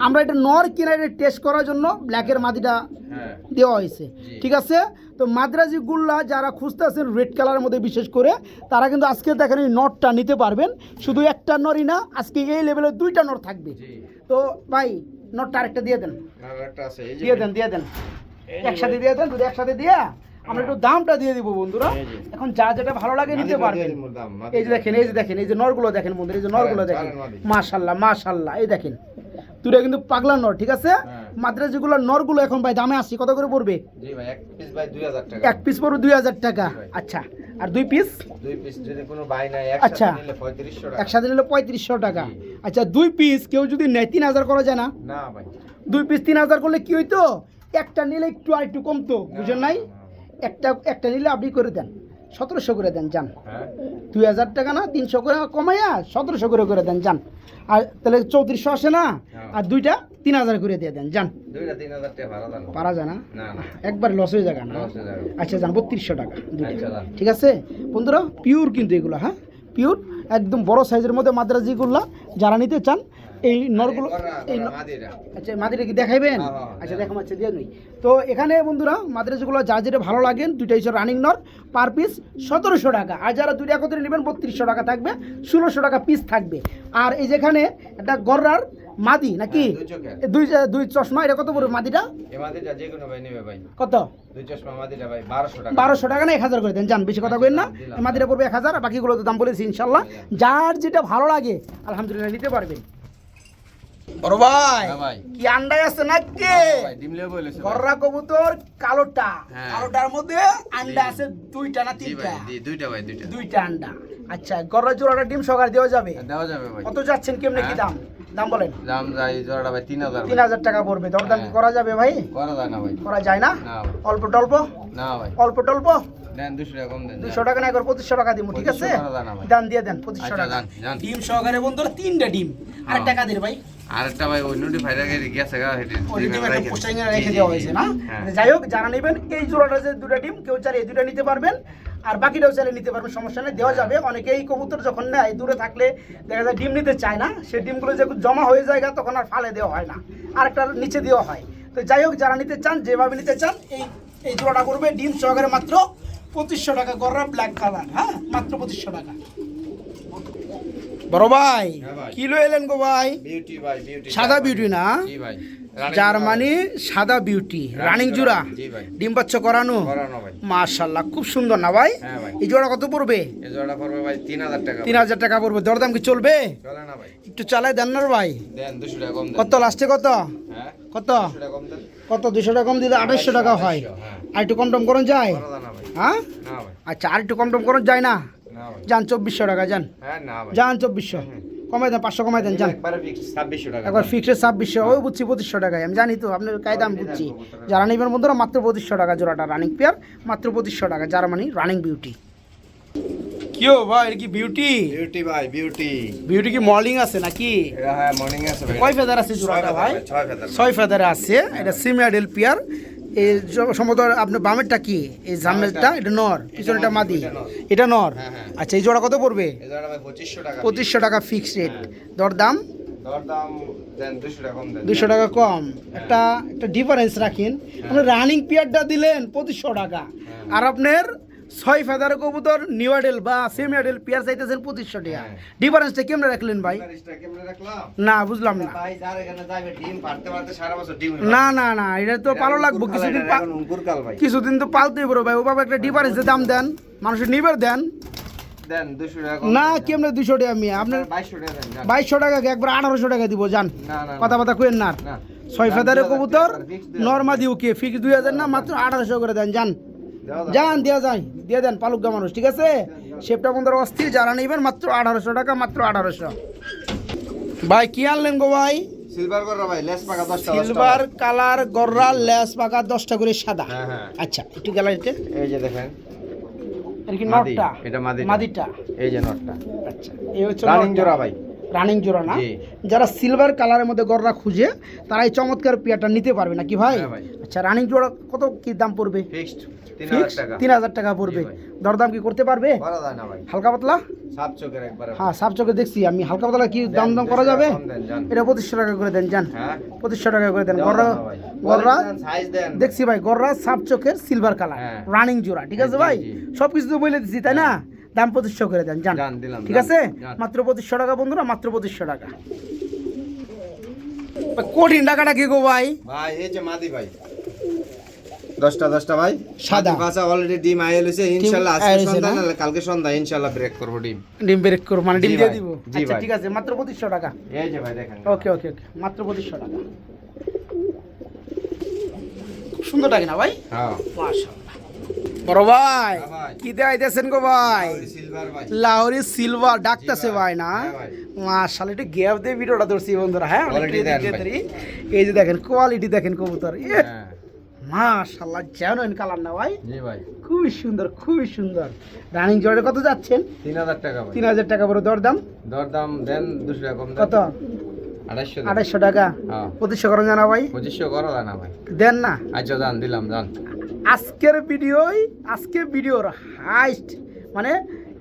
আমরা এটা নর কিনা টেস্ট করার জন্য ব্ল্যাকের মাদিটা দেওয়া হয়েছে, ঠিক আছে? তো মাদ্রাজি গুল্লা যারা খুঁজতেছেন রেড কালারের মধ্যে বিশেষ করে, তারা কিন্তু আজকে দেখেন এই নটটা নিতে পারবেন। শুধু একটা নরই না, আজকে এই লেভেলের দুইটা নর থাকবে। তো ভাই নটটা আরেকটা দিয়ে দেন, আরেকটা আছে, এই যে দিয়ে দেন, দিয়ে দেন, একসাথে দিয়ে দেন, দুটো একসাথে দিয়ে আমরা একটু দামটা দিয়ে দিব বন্ধুরা। এখন যা যেটা ভালো লাগে নিতে পারবেন। এই যে দেখেন, এই যে দেখেন, এই যে নরগুলো দেখেন বন্ধুরা, এই যে নরগুলো দেখেন, মাশাআল্লাহ মাশাআল্লাহ। এই দেখেন দুটো কিন্তু পাগলা নর, ঠিক আছে? মাদ্রাজিগুলোর নরগুলো এখন ভাই দামে আসি, কত করে পড়বে? জি ভাই, এক পিস ভাই 2000 টাকা। এক পিস পড়বে 2000 টাকা। আচ্ছা, আর দুই পিস? দুই পিস যদি কোনো বাই নাই আচ্ছা, একসাথে নিলে 3500 টাকা। একসাথে নিলে 3500 টাকা। আচ্ছা, দুই পিস কেউ যদি নেয় 3000 করা যায় না? না ভাই, দুই পিস 3000 করলে কি হইতো? একটা নিলে একটু আর একটু কমতো, বুঝেন নাই? একটা নিলে আপনি করে দেন 1700 করে দেন যান। হ্যাঁ 2000 টাকা না 300 করে কমাইয়া 1700 করে দেন যান। আর তাহলে 3400 আসে না? আর দুইটা 3000 করে দিয়ে দেন যান। দুইটা 3000 টাকা ভাড়া দেন। পারা যায় না? না না, একবার লস হয়ে যায় না? লস হয়ে যাবে। আচ্ছা যান, 3200 টাকা দুইটা, আচ্ছা যান। ঠিক আছে বন্ধুরা? পিওর কিন্তু এগুলো, হ্যাঁ পিওর, একদম বড় সাইজের মধ্যে মাদ্রাজিগুলা যারা নিতে চান এই নরগুলো, এই মাদিরা। আচ্ছা মাদিরা কি দেখাইবেন? হ্যাঁ, আচ্ছা দেখাম, আচ্ছা দিয়ে নই। তো এখানে বন্ধুরা মাদ্রাজিগুলো যা যেটা ভালো লাগেন, দুইটা হচ্ছে রানিং নর, পার পিস 1700 টাকা। আর যারা দুইটা একত্রে নেবেন 3200 টাকা থাকবে, 1600 টাকা পিস থাকবে। আর এই যেখানে একটা গররার মাদি নাকি দুই চোখের। দুই চশমা, এটা কত পড়বে মাদিটা? এই মাদিরা যে কোনো ভাই নেবে ভাই। কত? দুই চশমা মাদিরা ভাই 1200 টাকা। 1200 টাকা না 1000 করে দেন যান, বেশি কথা কইেন না। এই মাদিরা পড়বে 1000, আর বাকিগুলো তো দাম বলেছি ইনশাল্লাহ। যার যেটা ভালো লাগে আলহামদুলিল্লাহ নিতে পারবেন। বড় ভাই হ্যাঁ ভাই, কি আন্ডাই আছে নাকি? ভাই ডিমলে বলেছে ভাই। গররা কবুতর কালোটা, হ্যাঁ। কালোটার মধ্যে আন্ডা আছে দুইটা না জি তিনটা? ভাই, দুইটা ভাই, দুইটা। দুইটা আন্ডা। আচ্ছা, গররা জোড়াটা ডিম সহকারে দেওয়া যাবে? দেওয়া যাবে ভাই। কত যাচ্ছেন, কেমনে কি দাম? দাম বলেন। দাম যাই জোড়াটা ভাই 3000 ভাই। 3000 টাকা পড়বে, দরদাম কি করা যাবে ভাই? করা যায় না ভাই। করা যায় না? না ভাই, অল্প টল্প, না ভাই। অল্প টল্প দেন 200 টাকা কম দেন। 200 টাকা না করে 2500 টাকা দিব, ঠিক আছে? 2500 টাকা দাম ভাই। দান দিয়ে দেন 2500 আচ্ছা, টাকা যান, যান। ডিম সহকারে বন্ধুরা, তিনটা ডিম। আর টাকা দিন ভাই, আরেকটা ভাই ওই নোটিফাইডার গেছে গা হেডি। ওই ডিম একটা পোস্টারিং এ রেখে দেওয়া হয়েছে না? যাই হোক, যারা নেবেন এই জোড়াটা যে দুটো ডিম, কেউ চাইলে এই দুটো নিতে পারবেন, আর বাকিটাও চাইলে নিতে পারবেন, সমস্যা নেই, দেওয়া যাবে। অনেকেই কবুতর যখন নেয় দূরে থাকলে দেখা যায় ডিম নিতে চায় না, সেই ডিমগুলো যখন জমা হয়ে যায় তখন আর ফালে দেওয়া হয় না, আরেকটা নিচে দেওয়া হয়। তো যাই হোক, যারা নিতে চান, যেভাবে নিতে চান, এই জোড়াটা করবে ডিম সহকারে মাত্র 2500 টাকা। গররা ব্ল্যাক কালার, হ্যাঁ মাত্র 2500 টাকা। বড় ভাই হ্যাঁ ভাই। কি লয়ে এলেন গো ভাই? বিউটি ভাই, বিউটি। সাদা বিউটি না? জি ভাই। জার্মানি সাদা বিউটি, রানিং জোড়া, জি ভাই। ডিম বাচ্চা করানো, করানো ভাই। মাশাআল্লাহ খুব সুন্দর না ভাই? হ্যাঁ ভাই। এই জোড়া কত পড়বে? এই জোড়াটা পড়বে ভাই 3000 টাকা। 3000 টাকা পড়বে। দরদাম কি চলবে? চলে না ভাই। একটু চালাই দেন না রে ভাই। দেন 200 টাকা কম দেন। কত লাস্টে কত? হ্যাঁ কত? 200 টাকা কম দেন। কত? 200 টাকা কম দিলে 2800 টাকা হয়। হ্যাঁ। আর একটু কম টম করুন যায়? করা যায় না ভাই। হ্যাঁ না ভাই। আচ্ছা, আর একটু কম টম করুন যায় না? না ভাই। যান 2400 টাকা যান, হ্যাঁ না ভাই। যান 2400। কমাই দেন 500 কমাই দেন যান একবারে ফিক্স 2600 টাকা একবার ফিক্সড 2600 ওই বুঝছি 2500 টাকায় আমি জানি তো আপনার কায়দা আমি বুঝছি যারা নেবেন বন্ধুরা মাত্র 2500 টাকা জোড়াটা রানিং পেয়ার মাত্র 2500 টাকা জার্মানি রানিং বিউটি কি ও ভাই এটা কি বিউটি বিউটি ভাই বিউটি বিউটি কি মর্নিং আছে নাকি এটা হ্যাঁ মর্নিং আছে ভাই কয় ফেদার আছে জোড়াটা ভাই 6 ফেদার 6 ফেদারে আছে এটা সিমিয়াডেল পেয়ার এই সম্ভবত আপনার বামেরটা কি এই জামেলটা এটা নর পিছনেটা মাদি এটা নর হ্যাঁ, হ্যাঁ। আচ্ছা এই জোড়া কত পড়বে এই জোড়া ভাই 2500 টাকা 2500 টাকা ফিক্সড রেট দরদাম দরদাম দেন 200 টাকা কম দেন 200 টাকা কম একটা ডিফারেন্স রাখেন আপনি রানিং পিয়ারটা দিলেন 2500 টাকা আর আপনার 6 ফেদার কবুতর নিউডেল বা সেমিডেল পিয়ার চাইতেছেন 2500 টাকা হ্যাঁ। ডিফারেন্সটা কেমনে রাখলেন ভাই প্রাইসটা কেমনে রাখলাম না বুঝলাম না ভাই যার এখানে যাবে ডিম পারতে পারতে সারা বছর ডিম না না না এটা তো ভালো লাগবে কিছুদিন অঙ্কুরকাল ভাই কিছুদিন তো পালতেই পারো ভাই ওভাবে একটা ডিফারেন্সের দাম দেন মানুষের নিবার দেন দেন 200 টাকা না কেমনে 200 টাকা আমি আপনার 2200 টাকা দেন যান। 2200 টাকা একবার 1800 টাকা দিব যান না না কথা কথা কইেন না না 6 ফেদারের কবুতর fix দেন। নরমাদি ওকে ফিক্স 2000 না মাত্র 1800 করে দেন যান দাও দাও। যান দেওয়া যায় দিয়ে দেন পালুকগা মানুষ ঠিক আছে শেপটা বন্ধুরা অস্থির যারা নেবেন মাত্র 1800 টাকা মাত্র 1800 ভাই কি আনলেন গো ভাই সিলভার কররা ভাই লেস পাকা 10 টাকা সিলভার কালার গররা লেস পাকা 10টা করে সাদা হ্যাঁ হ্যাঁ আচ্ছা একটু গ্যালারিতে এই যে দেখেন এর কি মাদি, নটটা এটা মাদিটা। মাদিটা এই যে নটটা আচ্ছা এই হচ্ছে রানিং নটটা। জোড়া ভাই রানিং জোড়া না জি। যারা সিলভার কালারের মধ্যে গররা খুঁজে তারা এই চমৎকার পেয়ারটা নিতে পারবে নাকি ভাই হ্যাঁ ভাই। আচ্ছা রানিং জোড়া কত কি দাম পড়বে ফিক্সড Fixed 3000 টাকা 3000 টাকা পড়বে জি ভাই। দরদাম কি করতে পারবে করা যায় না ভাই হালকা পাতলা সাপ চোখের একবারে হ্যাঁ সাপ চোখে দেখছি আমি হালকা পাতলা কি দাম দাম করা 200 যাবে কম দেন যান এটা 2500 টাকা করে দেন যান হ্যাঁ 2500 টাকা করে দেন দেওয়া গররা যাবে ভাই। গররা Quality দেন, size দেন দেখছি ভাই গররা সাপ চোখের সিলভার কালার হ্যাঁ। রানিং জোড়া ঠিক আছে জি, ভাই জি। সব কিছু তো বলে দিচ্ছি তাই না দাম 2500 করে দেন যান যান দিলাম ঠিক যান, আছে যান। মাত্র 2500 টাকা বন্ধুরা মাত্র 2500 টাকা ভাই, কঠিন টাকাটা কি গো ভাই ভাই এই যে মাদি ভাই 10টা ভাই সাদা। কাঁচা অলরেডি ডিম আইল হইছে ইনশাআল্লাহ আজকে আইল হইছে সন্ধ্যা না? না কালকে সন্ধ্যা ইনশাআল্লাহ ব্রেক করব ডিম ডিম ব্রেক করব মানে ডিম জি দিয়ে ভাই, দিব জি আচ্ছা ভাই। ঠিক আছে মাত্র 2500 টাকা এই যে ভাই দেখেন ওকে ওকে ওকে মাত্র 2500 টাকা খুব সুন্দর লাগে না ভাই হ্যাঁ মাশাআল্লাহ বড় ভাই হ্যাঁ ভাই। কি দেখাইতেছেন গো ভাই সিলভার ভাই লাহোরি সিলভার ডাকতেছে জি ভাই না হ্যাঁ ভাই। মাশাআল্লাহ একটু গ্যাপ দিয়ে ভিডিওটা ধরছি বন্ধুরা হ্যাঁ অনেক Quality দেন ভাই। ক্রেতারি। এই যে দেখেন কোয়ালিটি দেখেন কবুতর ইয়ে, হ্যাঁ মাশাআল্লাহ জেনুইন কালার না ভাই জি ভাই খুবই সুন্দর রানিং জোড়ে কত যাচ্ছেন 3000 টাকা ভাই 3000 টাকা বড় দরদাম দরদাম দেন 200 টাকা কম দেন কত 2800 দেন। 2800 টাকা হ্যাঁ 2500 করেন জানা ভাই 2500 করো না ভাই দেন না আচ্ছা যান দিলাম যান আজকের ভিডিওর হাইস্ট মানে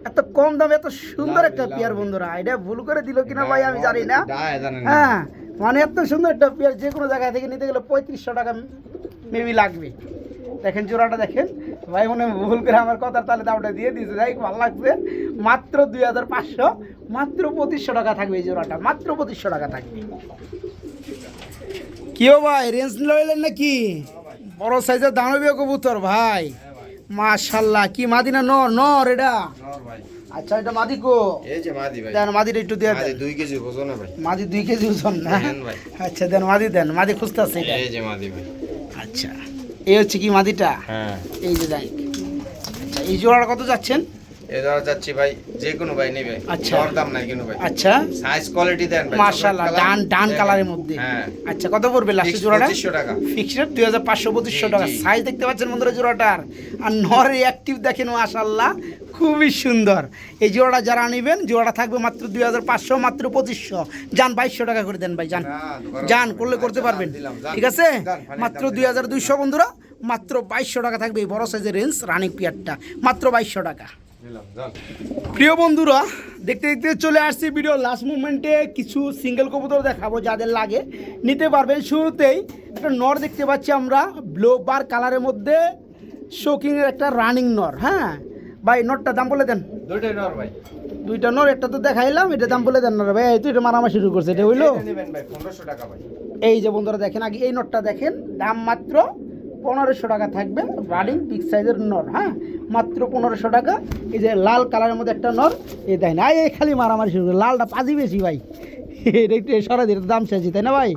এত কম দামে এত সুন্দর একটা পেয়ার বন্ধুরা এটা ভুল করে দিল কিনা ভাই আমি জানি না দায় জানেন না হ্যাঁ মানে এত সুন্দর একটা পেয়ার যে কোনো জায়গা থেকে নিতে গেলে 3500 টাকা মেবি লাগবে দেখেন জোড়াটা দেখেন ভাই মনে হয় ভুল করে আমার কথার তাহলে দামটা দিয়ে দিয়েছে যাই ভালো লাগছে মাত্র 2500 মাত্র 2500 টাকা থাকবে এই জোড়াটা মাত্র 2500 টাকা থাকবে কিও ভাই রেঞ্জ লইলেন নাকি বড় সাইজের দানবীয় কবুতর ভাই মাশাআল্লাহ কি মাদিনা নর নর এটা নর ভাই আচ্ছা এটা মাদি কো এই যে মাদি ভাই দেন মাদিটা একটু দিয়ে মাদি দেন 2 কেজি ওজন ভাই মাদি 2 কেজি ওজন না দেন ভাই। আচ্ছা দেন মাদি খুঁজতেছে এটা এই যে মাদি ভাই আচ্ছা এই হচ্ছে কি মাদিটা হ্যাঁ এই যে দেখ আচ্ছা এই জোড়াটা কত যাচ্ছেন এই ধরা যাচ্ছি ভাই যে কোনো ভাই নেবে আচ্ছা। দর দাম নাই কোনো ভাই আচ্ছা সাইজ কোয়ালিটি দেন ভাই মাশাআল্লাহ chocolate ডান colour ডান দেখেন। কালারের মধ্যে হ্যাঁ আচ্ছা কত পড়বে লাস্টের Fixed জোড়াটা 2500 টাকা ফিক্সড 2500 টাকা জি। সাইজ দেখতে পাচ্ছেন বন্ধুরা জোড়াটার আর নরের অ্যাক্টিভ দেখেন মাশাআল্লাহ খুবই সুন্দর এই জোড়াটা যারা নেবেন জোড়াটা থাকবে মাত্র 2500 মাত্র 2500 যান 2200 টাকা করে দেন ভাই যান না, দোকানে যান বলবো করলে না। করতে আচ্ছা, পারবেন দিলাম, যান। ঠিক আছে যান, ফাইনাল মাত্র দাম দিলাম। 2200 বন্ধুরা মাত্র 2200 টাকা থাকবে এই বড় সাইজের রেঞ্জ রানিং পিয়ারটা মাত্র 2200 টাকা দিলাম যান প্রিয় বন্ধুরা দেখতে দেখতে চলে আসছি ভিডিও লাস্ট মুভমেন্টে কিছু সিঙ্গেল কবুতর দেখাবো যাদের লাগে নিতে পারবেন শুরুতেই একটা নর দেখতে পাচ্ছি আমরা ব্লু বার কালারের মধ্যে শোকিংয়ের একটা রানিং নর হ্যাঁ ভাই নরটা দাম বলে দেন দুইটাই নর ভাই দুইটা নর একটা তো দেখাইলাম এটা দাম বলে দেন না রে ভাই এই তো এটা মারামারি শুরু করছে এটা হইলো এটা নেবেন ভাই 1500 টাকা ভাই এই যে বন্ধুরা দেখেন আগে এই নটটা দেখেন দাম মাত্র 1500 টাকা থাকবে রানিং বিগ সাইজের নর হ্যাঁ মাত্র 1500 টাকা এই যে লাল কালারের মধ্যে একটা নর এই দেখেন এই খালি মারামারি শুরু করে লালটা পাজি বেশি ভাই এটা একটু সরা দিয়ে দাম চাইছি তাই না ভাই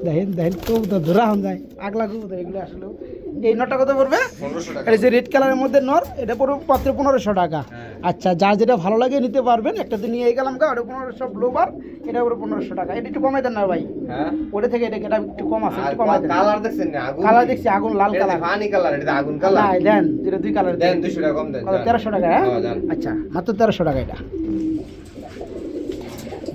দেখেন কবুতর ধরা হন যায় আগলা কবুতর এগুলো আসলে এই নটটা কত পড়বে 1500 টাকা এই যে রেড কালারের মধ্যে নর এটা পড়বে মাত্র 1500 টাকা হ্যাঁ। আচ্ছা, যার যেটা ভালো লাগে নিতে পারবেন। একটা তো নিয়ে গেলাম গা, ওটা 1500 ব্লোবার, এটা ওর 1500 টাকা। এটা একটু কমাই দেন না ভাই, হ্যাঁ ওটা থেকে এটা একটু কম আছে, আর একটু কমাই দেন। কালার দেখছেন না? আগুন কালার দেখছি আগুন লাল এটা কালার। পানি কালার, এটা আগুন কালার। না দেন, যেটা দুই কালার দেন 200 টাকা কম দেন। কত? 1300 টাকা। হ্যাঁ হ্যাঁ, দেন। আচ্ছা, মাত্র 1300 টাকা এটা।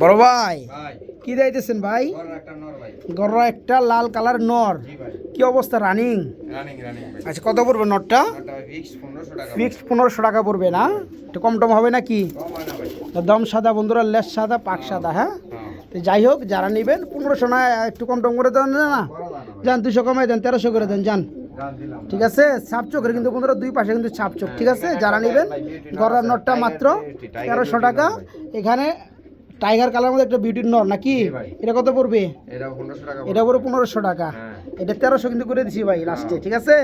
বড় ভাই ভাই কি দিতেছেন ভাই? বড় একটা নর ভাই। গররা একটা লাল কালার নর, জি ভাই, কি অবস্থা? রানিং। রানিং ভাই। আচ্ছা, কত পড়বে নরটা? নরটা ফিক্স 1500 টাকা। ফিক্সড 1500 টাকা পড়বে না? একটু কম টম হবে নাকি? কম হয় না ভাই। দম সাদা বন্ধুরা, লেস সাদা, পাক সাদা। হ্যাঁ, হ্যাঁ তো যাই হোক, যারা নেবেন 1500 না, একটু কম টম করে দেন না? যান 200 কমাই দেন, 1300 করে দেন যান। জান দিলাম। ঠিক আছে, ছাপ চোখের কিন্তু বন্ধুরা দুই পাশে কিন্তু ছাপ চোখ। ঠিক আছে, যারা নেবেন গররার নটটা মাত্র 1300 টাকা। এখানে টাইগার কালার মধ্যে একটা বিউটির নর নাকি? জি ভাই। এটা কত পড়বে? এটা 1500 টাকা। এটা পুরো 1500 টাকা। হ্যাঁ। এটা 1300 কিন্তু করে দিছি ভাই লাস্টে। ঠিক আছে,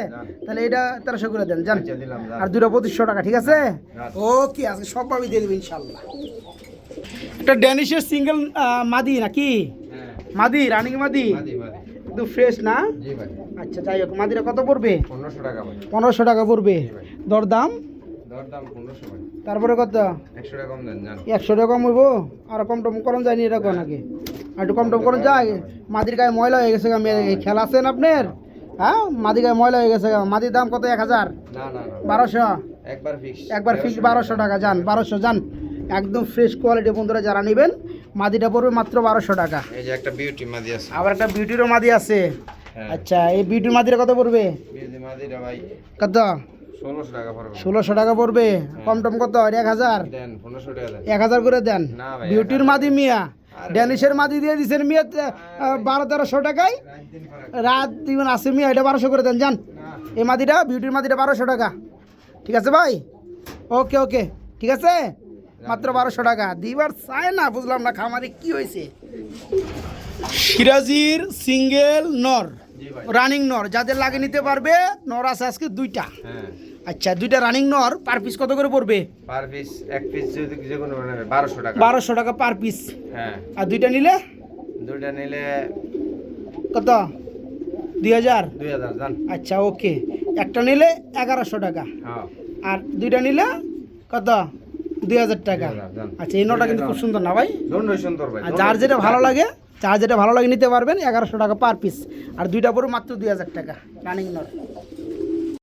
তাহলে এটা 1300 করে দেন যান। আচ্ছা দিলাম জান। আর দুটো 2500 টাকা। ঠিক আছে, হ্যাঁ। ওকে, আজকে সব ভাবে দিয়ে দেবো ইনশাল্লাহ। একটা ড্যানিশের সিঙ্গেল মাদি নাকি? হ্যাঁ মাদি, রানিং মাদি, মাদি মাদি। একদম ফ্রেশ না? জি ভাই, আচ্ছা, যাই হোক, মাদিটা কত পড়বে? 1500 টাকা ভাই। 1500 টাকা পড়বে। জি ভাই। দরদাম দরদাম 1500 ভাই। তারপরে কত? 100 টাকা কম দেন জান। 100 টাকা কম হইব? আর কম টম করুন যায়নি এরকম নাকি? আর একটু কম টম করুন যায়? মাদির গায়ে ময়লা হয়ে গেছে, আমি খেলা আছেন আপনার? হ্যাঁ, মাদির গায়ে ময়লা হয়ে গেছে। মাদির দাম কত? 1000? না না না, 1200? একবার ফিক্স। একবার ফিক্স 1200 টাকা যান, 1200 যান। একদম ফ্রেশ কোয়ালিটি বন্ধুরা, যারা নেবেন মাদিটা পড়বে মাত্র 1200 টাকা। এই যে একটা বিউটি মাদি আছে। আবার একটা বিউটিরও মাদি আছে। হ্যাঁ। আচ্ছা, এই বিউটির মাদিটা কত পড়বে? বিউটি মাদিটা ভাই কত? 1600 টাকা পড়বে। 1600 টাকা পড়বে। কম টম কত? 1000? দেন 1500 টাকা দেন। 1000 করে দেন। না ভাই, বিউটির মাদি মিয়া, ড্যানিশের মাদি দিয়ে দিচ্ছেন মিয়া 1200-1300 টাকায়। দিন ফারাক। রাত দিবেন আছে মিয়া, এটা 1200 করে দেন যান। না এই মাদিটা, বিউটির মাদিটা 1200 টাকা। ঠিক আছে ভাই, ওকে ওকে, ঠিক আছে, মাত্র 1200 টাকা। দিবার চায় না, বুঝলাম না খামারে কি হয়েছে। সিরাজির সিঙ্গেল নর, জি ভাই। রানিং নর, যাদের লাগে নিতে পারবে। নর আছে আজকে দুইটা। হ্যাঁ, আচ্ছা, দুইটা রানিং নর, পার পিস কত করে পড়বে? পার পিস এক পিস যদি যে কোনো নেবে 1200 টাকা। 1200 টাকা পার পিস। হ্যাঁ, আর দুইটা নিলে দুইটা নিলে কত? 2000? 2000 জান। আচ্ছা, ওকে, একটা নিলে 1100 টাকা, হ্যাঁ, আর দুইটা নিলে কত? 2000 টাকা। 2000 জান। আচ্ছা, এই নটা কিন্তু খুব সুন্দর না ভাই? দন্ডই সুন্দর ভাই। আর যার যেটা ভালো লাগে, যার যেটা ভালো লাগে নিতে পারবেন। 1100 টাকা পার পিস, আর দুইটা পড়বে মাত্র 2000 টাকা রানিং নট।